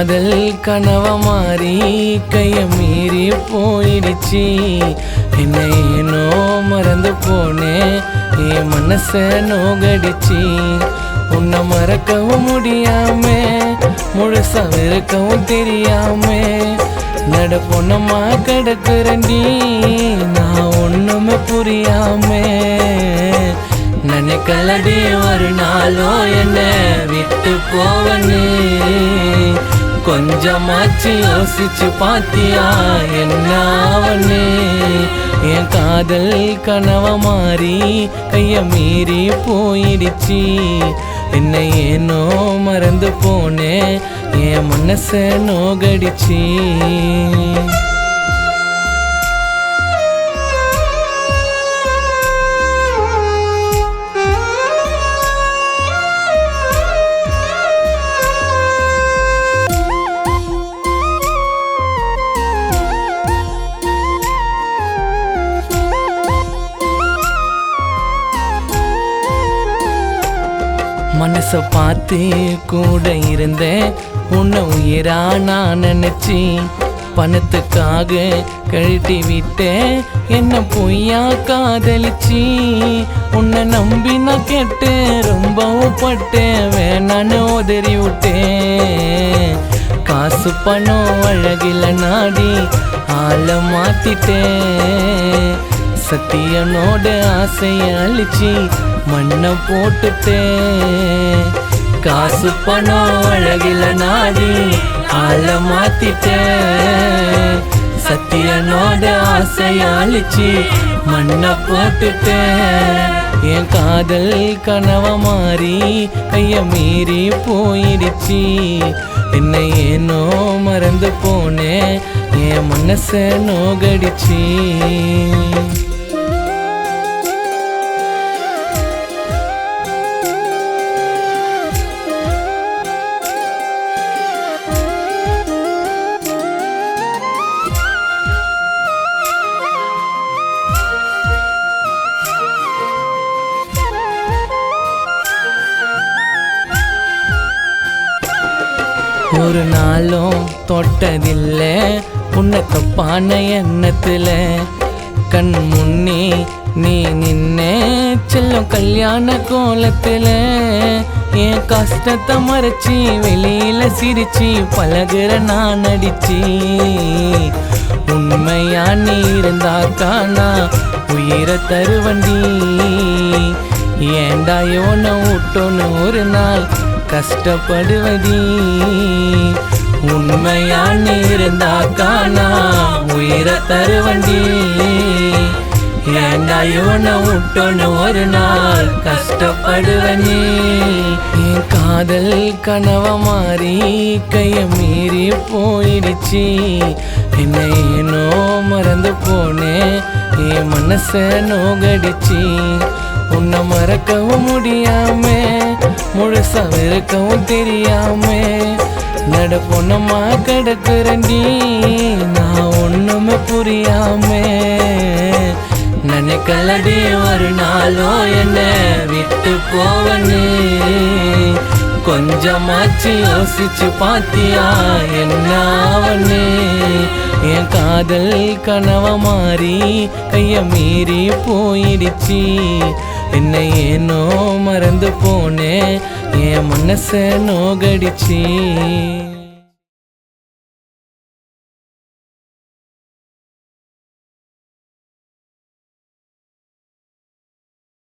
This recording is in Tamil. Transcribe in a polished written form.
காதல் கனவ மாறி கைய மீறி போயிடுச்சு. என்ன ஏனோ மறந்து போனேன், என் மனச நோகடிச்சு. உன்னை மறக்கவும் முடியாம, முழுசா வெறுக்கவும் தெரியாம நட பொண்ணமா கிடக்குறண்டி. நான் ஒண்ணுமே புரியாம நினைக்கலடி ஒரு நாளும் என்ன விட்டு போவனு. கொஞ்சமாச்சு யோசிச்சு பாத்தியா என்ன ஆவனு. என் காதல் கனவ மாறி கைய மீறி போயிடுச்சு. என்ன ஏனோ மறந்து போனேன், என் மனச நோகடிச்சு. மனச பார்த்து கூட இருந்தேன், உன்னை உயிரா நான் நினைச்சி. பணத்துக்காக கழட்டி விட்டேன், என்ன பொய்யா காதலிச்சி. உன்னை நம்பி நான் கேட்டேன், ரொம்பவும் பட்டேன், வேணான்னு உதறி விட்டேன். காசு பணம் அழகில நாடி ஆள மாத்திட்டேன். சத்தியனோட ஆசைய அழிச்சி மண்ணை போட்டுட்டேன். காசு பணம் அழகில நாடி ஆள மாத்திட்டேன். சத்தியனோட ஆசைய அழிச்சி மண்ணை போட்டுட்டேன். என் காதல் கனவ மாறி கைய மீறி போயிடுச்சு. என்ன ஏனோ மறந்து போனேன், என் மனச நோகடிச்சு. ஒரு நாளும் தொட்டதில்லை உன்னை தப்பான எண்ணத்துல. கண் முன்னே நீ நின்னே செல்லும் கல்யாண கோலத்துல. என் கஷ்டத்தை மறைச்சி வெளியில சிரிச்சு பழகுற நான் அடிச்சு. உண்மையா நீ இருந்தாக்கானா உயிரை தருவண்டி. ஏண்டா யோன விட்டோன்னு ஒரு நாள் கஷ்டப்படுவதி. உண்மையா நீ இருந்தாக்கானா உயிரை தருவண்டி. ஏண்டா யோன விட்டோன்னு ஒரு நாள் கஷ்டப்படுவனி. என் காதல் கனவ மாறி கைய மீறி போயிடுச்சு. என்ன ஏனோ மறந்து போனேன், என் மனச நோகடிச்சு. உன்னை மறக்கவும் முடியாம, முழுசா வெறுக்கவும் தெரியாம நட பொண்ணமா கிடக்குறண்டி. நான் ஒண்ணுமே புரியாம நினைக்கலடி ஒரு நாளும் என்ன விட்டு போவனு. கொஞ்சமாச்சு யோசிச்சு பாத்தியா என்ன ஆவனு. என் காதல் கனவ மாறி கைய மீறி போயிடுச்சு. என்ன ஏனோ மறந்து போனேன், என் மனச நோகடிச்சு.